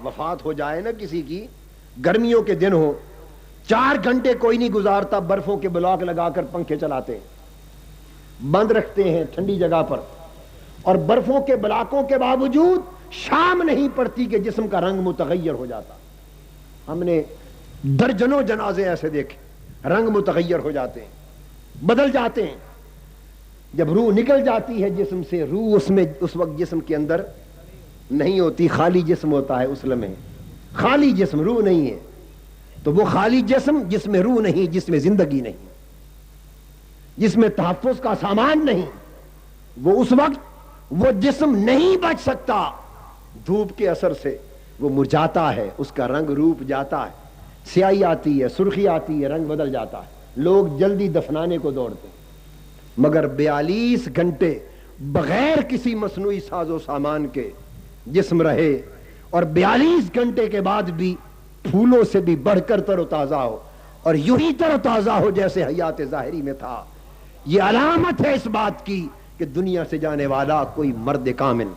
وفات ہو جائے نا کسی کی، گرمیوں کے دن ہو، 4 گھنٹے کوئی نہیں گزارتا، برفوں کے بلاک لگا کر پنکھے چلاتے ہیں، بند رکھتے ہیں ٹھنڈی جگہ پر، اور برفوں کے بلاکوں کے باوجود شام نہیں پڑتی کہ جسم کا رنگ متغیر ہو جاتا۔ ہم نے درجنوں جنازے ایسے دیکھے، رنگ متغیر ہو جاتے ہیں، بدل جاتے ہیں۔ جب روح نکل جاتی ہے جسم سے، روح اس وقت جسم کے اندر نہیں ہوتی، خالی جسم ہوتا ہے اس لمحے، خالی جسم، روح نہیں ہے۔ تو وہ خالی جسم جس میں روح نہیں، جس میں زندگی نہیں، جس میں تحفظ کا سامان نہیں، وہ اس وقت وہ جسم نہیں بچ سکتا، دھوپ کے اثر سے وہ مرجھاتا ہے، اس کا رنگ روپ جاتا ہے، سیاہی آتی ہے، سرخی آتی ہے، رنگ بدل جاتا ہے، لوگ جلدی دفنانے کو دوڑتے ہیں۔ مگر 42 گھنٹے بغیر کسی مصنوعی ساز و سامان کے جسم رہے، اور 42 گھنٹے کے بعد بھی پھولوں سے بھی بڑھ کر تر و تازہ ہو، اور یوں ہی تر و تازہ ہو جیسے حیات ظاہری میں تھا۔ یہ علامت ہے اس بات کی کہ دنیا سے جانے والا کوئی مرد کامل۔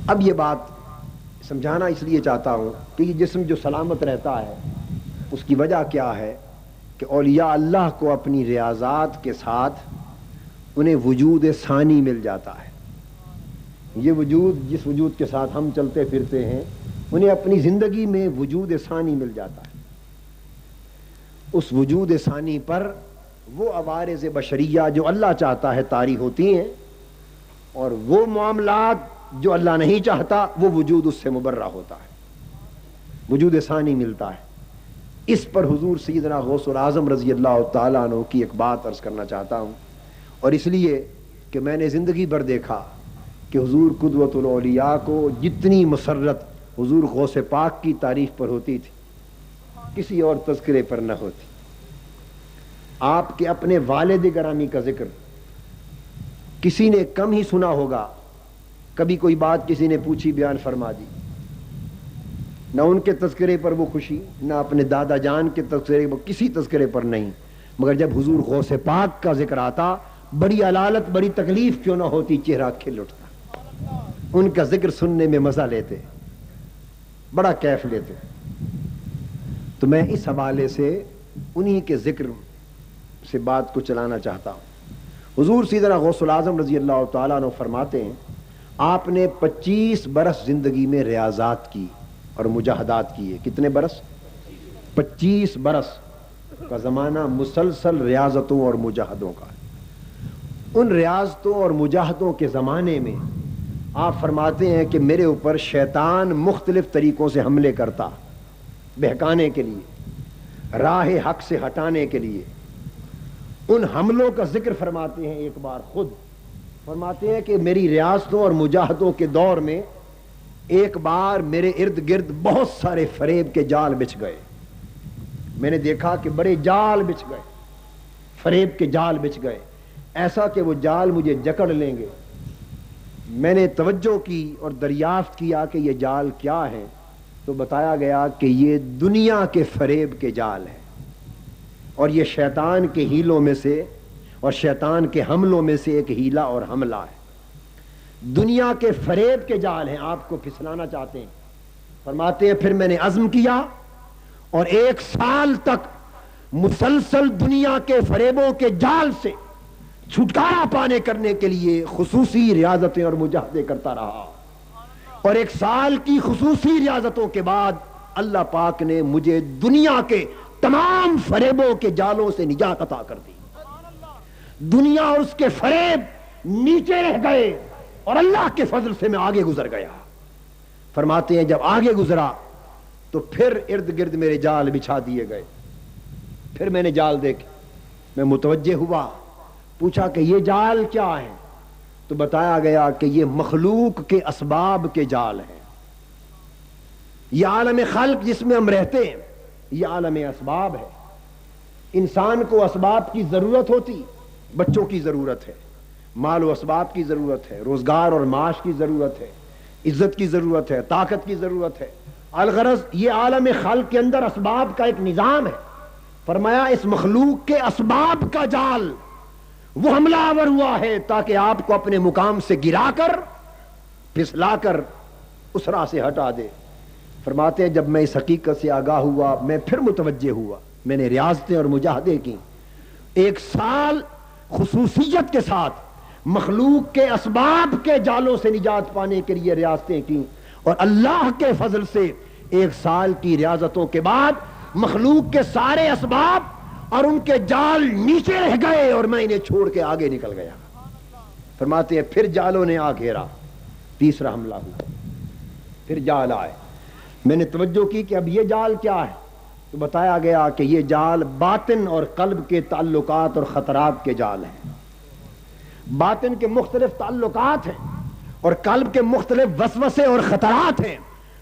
اب یہ بات سمجھانا اس لیے چاہتا ہوں کہ یہ جسم جو سلامت رہتا ہے اس کی وجہ کیا ہے کہ اولیاء اللہ کو اپنی ریاضات کے ساتھ انہیں وجود ثانی مل جاتا ہے۔ یہ وجود، جس وجود کے ساتھ ہم چلتے پھرتے ہیں، انہیں اپنی زندگی میں وجود ثانی مل جاتا ہے۔ اس وجود ثانی پر وہ عوارض بشریہ جو اللہ چاہتا ہے طاری ہوتی ہیں، اور وہ معاملات جو اللہ نہیں چاہتا وہ وجود اس سے مبرہ ہوتا ہے، وجود ثانی ملتا ہے۔ اس پر حضور سیدنا غوث العظم رضی اللہ تعالیٰ عنہ کی ایک بات عرض کرنا چاہتا ہوں، اور اس لیے کہ میں نے زندگی بھر دیکھا کہ حضور قدوۃ الاولیاء کو جتنی مسرت حضور غوث پاک کی تعریف پر ہوتی تھی کسی اور تذکرے پر نہ ہوتی۔ آپ کے اپنے والد گرامی کا ذکر کسی نے کم ہی سنا ہوگا، کبھی کوئی بات کسی نے پوچھی بیان فرما دی، نہ ان کے تذکرے پر وہ خوشی، نہ اپنے دادا جان کے تذکرے پر، کسی تذکرے پر نہیں۔ مگر جب حضور غوث پاک کا ذکر آتا، بڑی علالت، بڑی تکلیف کیوں نہ ہوتی، چہرہ کھل اٹھتا، ان کا ذکر سننے میں مزہ لیتے، بڑا کیف لیتے۔ تو میں اس حوالے سے انہی کے ذکر سے بات کو چلانا چاہتا ہوں۔ حضور سیدنا غوث العظم رضی اللہ تعالیٰ عنہ فرماتے ہیں، آپ نے 25 برس زندگی میں ریاضات کی اور مجاہدات کیے۔ کتنے برس؟ 25 برس کا زمانہ مسلسل ریاضتوں اور مجاہدوں کا۔ ان ریاضتوں اور مجاہدوں کے زمانے میں آپ فرماتے ہیں کہ میرے اوپر شیطان مختلف طریقوں سے حملے کرتا، بہکانے کے لیے، راہ حق سے ہٹانے کے لیے۔ ان حملوں کا ذکر فرماتے ہیں ایک بار خود، فرماتے ہیں کہ میری ریاضتوں اور مجاہدوں کے دور میں ایک بار میرے ارد گرد بہت سارے فریب کے جال بچھ گئے۔ میں نے دیکھا کہ بڑے جال بچھ گئے، فریب کے جال بچھ گئے، ایسا کہ وہ جال مجھے جکڑ لیں گے۔ میں نے توجہ کی اور دریافت کیا کہ یہ جال کیا ہیں، تو بتایا گیا کہ یہ دنیا کے فریب کے جال ہیں، اور یہ شیطان کے ہیلوں میں سے اور شیطان کے حملوں میں سے ایک ہیلا اور حملہ ہے۔ دنیا کے فریب کے جال ہیں، آپ کو پھسلانا چاہتے ہیں۔ فرماتے ہیں پھر میں نے عزم کیا اور 1 سال تک مسلسل دنیا کے فریبوں کے جال سے چھٹکارا پانے کرنے کے لیے خصوصی ریاضتیں اور مجاہدے کرتا رہا، اور 1 سال کی خصوصی ریاضتوں کے بعد اللہ پاک نے مجھے دنیا کے تمام فریبوں کے جالوں سے نجات عطا کر دی۔ دنیا اور اس کے فریب نیچے رہ گئے اور اللہ کے فضل سے میں آگے گزر گیا۔ فرماتے ہیں جب آگے گزرا تو پھر ارد گرد میرے جال بچھا دیے گئے۔ پھر میں نے جال دیکھے، میں متوجہ ہوا، پوچھا کہ یہ جال کیا ہیں، تو بتایا گیا کہ یہ مخلوق کے اسباب کے جال ہیں۔ یہ عالم خلق جس میں ہم رہتے ہیں یہ عالم اسباب ہے۔ انسان کو اسباب کی ضرورت ہوتی، بچوں کی ضرورت ہے، مال و اسباب کی ضرورت ہے، روزگار اور معاش کی ضرورت ہے، عزت کی ضرورت ہے، طاقت کی ضرورت ہے۔ الغرض یہ عالم خلق کے اندر اسباب کا ایک نظام ہے۔ فرمایا اس مخلوق کے اسباب کا جال وہ حملہ آور ہوا ہے تاکہ آپ کو اپنے مقام سے گرا کر پھسلا کر اس راہ سے ہٹا دے۔ فرماتے ہیں جب میں اس حقیقت سے آگاہ ہوا میں پھر متوجہ ہوا، میں نے ریاضتیں اور مجاہدے کی، 1 سال خصوصیت کے ساتھ مخلوق کے اسباب کے جالوں سے نجات پانے کے لیے ریاضتیں کی، اور اللہ کے فضل سے 1 سال کی ریاضتوں کے بعد مخلوق کے سارے اسباب اور ان کے جال نیچے رہ گئے اور میں انہیں چھوڑ کے آگے نکل گیا۔ فرماتے ہیں پھر جالوں نے آ گھیرا، تیسرا حملہ ہوا، پھر جال آئے، میں نے توجہ کی کہ اب یہ جال کیا ہے، تو بتایا گیا کہ یہ جال باطن اور قلب کے تعلقات اور خطرات کے جال ہیں۔ باطن کے مختلف تعلقات ہیں اور قلب کے مختلف وسوسے اور خطرات ہیں،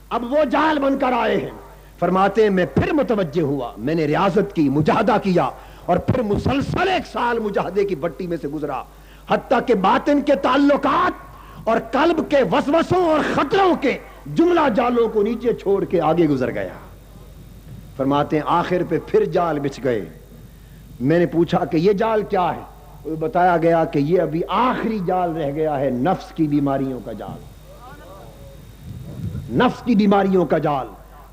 اب وہ جال بن کر آئے ہیں۔ فرماتے ہیں میں پھر متوجہ ہوا، میں نے ریاضت کی، مجاہدہ کیا، اور پھر مسلسل 1 سال مجاہدے کی بٹی میں سے گزرا، حتیٰ کہ باطن کے تعلقات اور قلب کے وسوسوں اور خطروں کے جملہ جالوں کو نیچے چھوڑ کے آگے گزر گیا۔ فرماتے ہیں آخر پہ پھر جال بچھ گئے۔ میں نے پوچھا کہ یہ جال کیا ہے، وہ بتایا گیا کہ یہ ابھی آخری جال رہ گیا ہے، نفس کی بیماریوں کا جال، نفس کی بیماریوں کا جال۔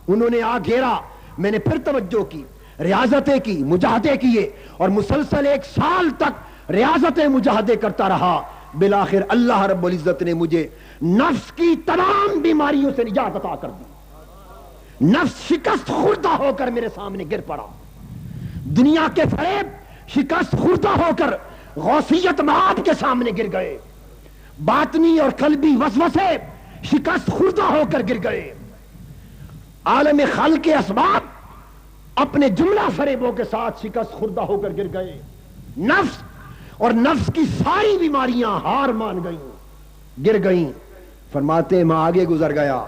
انہوں نے آ گھیرا، میں نے پھر توجہ کی، ریاضتیں کی، مجاہدے کیے، اور مسلسل 1 سال تک ریاضتیں مجاہدے کرتا رہا۔ بالآخر اللہ رب العزت نے مجھے نفس کی تمام بیماریوں سے نجات عطا کر دی۔ نفس شکست خوردہ ہو کر میرے سامنے گر پڑا، دنیا کے فریب شکست خوردہ ہو کر غوثیت مآب کے سامنے گر گئے، باطنی اور قلبی وسوسے شکست خوردہ ہو کر گر گئے، عالم خلق کے اسباب اپنے جملہ فریبوں کے ساتھ شکست خوردہ ہو کر گر گئے، نفس اور نفس کی ساری بیماریاں ہار مان گئیں، گر گئیں۔ فرماتے ہیں میں آگے گزر گیا،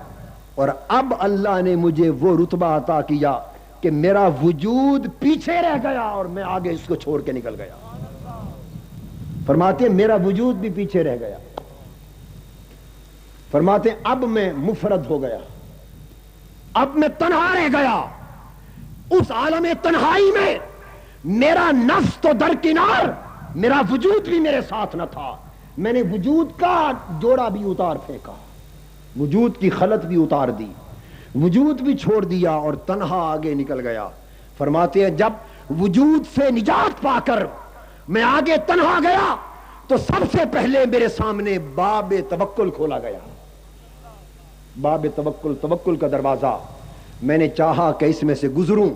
اور اب اللہ نے مجھے وہ رتبہ عطا کیا کہ میرا وجود پیچھے رہ گیا اور میں آگے اس کو چھوڑ کے نکل گیا۔ فرماتے ہیں میرا وجود بھی پیچھے رہ گیا۔ فرماتے ہیں اب میں مفرد ہو گیا، اب میں تنہا رہ گیا۔ اس عالم تنہائی میں میرا نفس تو درکنار، میرا وجود بھی میرے ساتھ نہ تھا۔ میں نے وجود کا جوڑا بھی اتار پھینکا، وجود کی خلط بھی اتار دی، وجود بھی چھوڑ دیا اور تنہا آگے نکل گیا۔ فرماتے ہیں جب وجود سے نجات پا کر میں آگے تنہا گیا تو سب سے پہلے میرے سامنے باب توکل کھولا گیا، باب توکل، توکل کا دروازہ۔ میں نے چاہا کہ اس میں سے گزروں،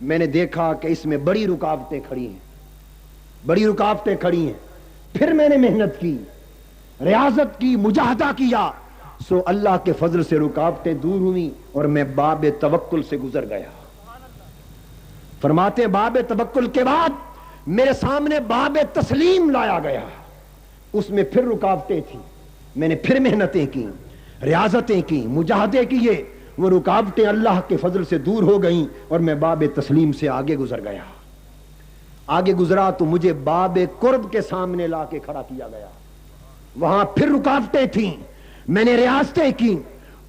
میں نے دیکھا کہ اس میں بڑی رکاوٹیں کھڑی ہیں، بڑی رکاوٹیں کھڑی ہیں۔ پھر میں نے محنت کی، ریاضت کی، مجاہدہ کیا، سو اللہ کے فضل سے رکاوٹیں دور ہوئیں اور میں باب توکل سے گزر گیا۔ فرماتے ہیں باب توکل کے بعد میرے سامنے باب تسلیم لایا گیا، اس میں پھر رکاوٹیں تھیں، میں نے پھر محنتیں کی، ریاضتیں کی، مجاہدے کیے، وہ رکاوٹیں اللہ کے فضل سے دور ہو گئیں اور میں باب تسلیم سے آگے گزر گیا۔ آگے گزرا تو مجھے باب قرب کے سامنے لا کے کھڑا کیا گیا، وہاں پھر رکاوٹیں تھیں، میں نے ریاضتیں کی،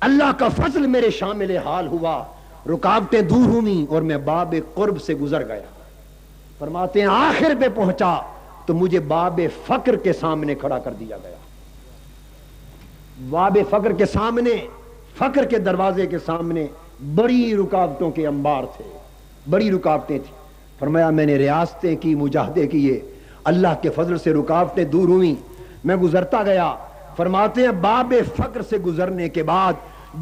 اللہ کا فضل میرے شامل حال ہوا، رکاوٹیں دور ہوئیں اور میں باب قرب سے گزر گیا۔ فرماتے ہیں آخر پہ پہنچا تو مجھے باب فقر کے سامنے کھڑا کر دیا گیا۔ باب فقر کے سامنے، فقر کے دروازے کے سامنے بڑی رکاوٹوں کے انبار تھے، بڑی رکاوٹیں تھیں۔ فرمایا میں نے ریاضتیں کی، مجاہدے کیے، اللہ کے فضل سے رکاوٹیں دور ہوئیں، میں گزرتا گیا۔ فرماتے ہیں باب فقر سے گزرنے کے بعد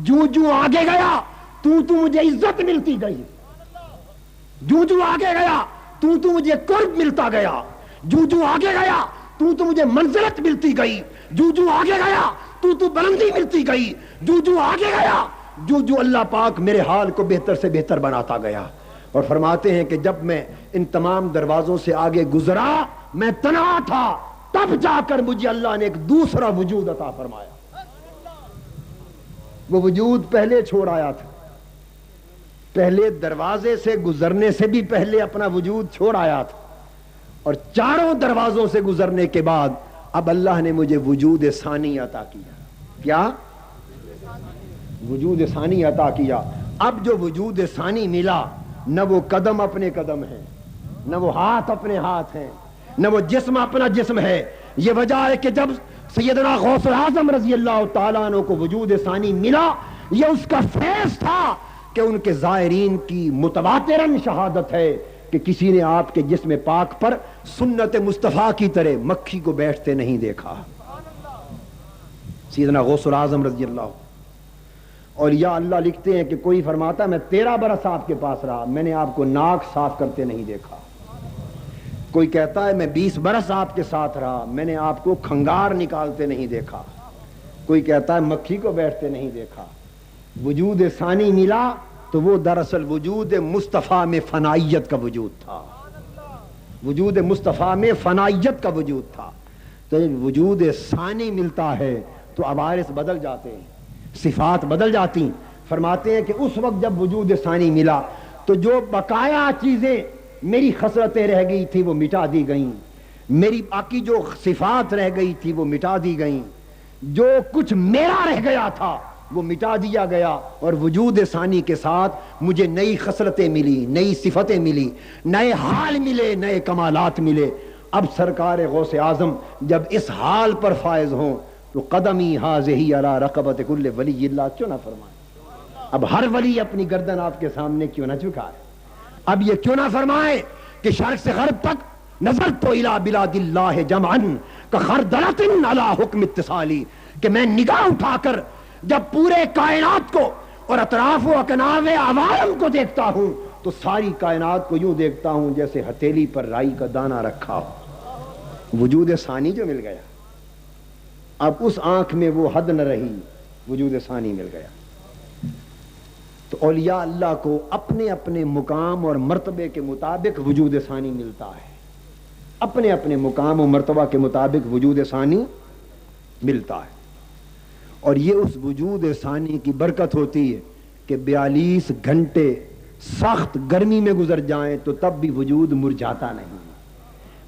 جو جو آگے گیا تو مجھے عزت ملتی گئی، جو جو آگے گیا تو مجھے قرب ملتا گیا، جو آگے گیا تو مجھے منزلت ملتی گئی، جو آگے گیا تو بلندی ملتی گئی، جو آگے گیا جو اللہ پاک میرے حال کو بہتر سے بہتر بناتا گیا۔ اور فرماتے ہیں کہ جب میں ان تمام دروازوں سے آگے گزرا میں تنہا تھا، تب جا کر مجھے اللہ نے ایک دوسرا وجود عطا فرمایا۔ وہ وجود پہلے چھوڑ آیا تھا، پہلے دروازے سے گزرنے سے بھی پہلے اپنا وجود چھوڑ آیا تھا، اور چاروں دروازوں سے گزرنے کے بعد اب اللہ نے مجھے وجود ثانی عطا کیا۔ کیا؟ وجود ثانی عطا کیا۔ اب جو وجود ثانی ملا، نہ وہ قدم اپنے قدم ہیں، نہ وہ ہاتھ اپنے ہاتھ ہیں، نہ وہ جسم اپنا جسم ہے۔ یہ وجہ ہے کہ جب سیدنا غوث اعظم رضی اللہ تعالیٰ عنہ کو وجود ثانی ملا، یہ اس کا فیض تھا کہ ان کے زائرین کی متواتراً شہادت ہے کہ کسی نے آپ کے جسم پاک پر سنت مصطفیٰ کی طرح مکھی کو بیٹھتے نہیں دیکھا۔ سیدنا غوث اعظم رضی اللہ، اور یا اللہ لکھتے ہیں کہ کوئی فرماتا میں 13 برس آپ کے پاس رہا، میں نے آپ کو ناک صاف کرتے نہیں دیکھا۔ کوئی کہتا ہے میں 20 برس آپ کے ساتھ رہا، میں نے آپ کو کھنگار نکالتے نہیں دیکھا۔ کوئی کہتا ہے مکھی کو بیٹھتے نہیں دیکھا۔ وجود ثانی ملا تو وہ دراصل وجود مصطفیٰ میں فنائیت کا وجود تھا، وجود مصطفیٰ میں فنائیت کا وجود تھا۔ تو جب وجود ثانی ملتا ہے تو عوارض بدل جاتے ہیں، صفات بدل جاتی۔ فرماتے ہیں کہ اس وقت جب وجود ثانی ملا تو جو بقایا چیزیں میری خصلتیں رہ گئی تھی وہ مٹا دی گئیں، میری باقی جو صفات رہ گئی تھی وہ مٹا دی گئیں، جو کچھ میرا رہ گیا تھا وہ مٹا دیا گیا، اور وجود ثانی کے ساتھ مجھے نئی خصلتیں ملی، نئی صفتیں ملی، نئے حال ملے، نئے کمالات ملے۔ اب سرکار غوث اعظم جب اس حال پر فائز ہوں تو قدمی ہاذہی علی رقبۃ کل ولی اللہ کیوں نہ فرمائے؟ اب ہر ولی اپنی گردن آپ کے سامنے کیوں نہ جھکائے؟ اب یہ کیوں نہ فرمائے کہ شرق سے غرب تک نظرت الی بلاد اللہ جمعا کخردلۃ علی حکم اتصالی، کہ میں نگاہ اٹھا کر جب پورے کائنات کو اور اطراف و اکناف عوالم کو دیکھتا ہوں تو ساری کائنات کو یوں دیکھتا ہوں جیسے ہتھیلی پر رائی کا دانہ رکھا ہو۔ وجود ثانی جو مل گیا، اب اس آنکھ میں وہ حد نہ رہی، وجود ثانی مل گیا۔ تو اولیاء اللہ کو اپنے اپنے مقام اور مرتبے کے مطابق وجود ثانی ملتا ہے، اپنے اپنے مقام و مرتبہ کے مطابق وجود ثانی ملتا ہے، اور یہ اس وجود ثانی کی برکت ہوتی ہے کہ 42 گھنٹے سخت گرمی میں گزر جائیں تو تب بھی وجود مرجھاتا نہیں۔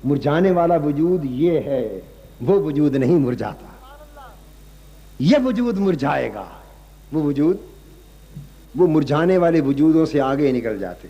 مرجھانے والا وجود یہ ہے، وہ وجود نہیں مرجھاتا، یہ وجود مرجھائے گا، وہ وجود وہ مرجھانے والے وجودوں سے آگے نکل جاتے۔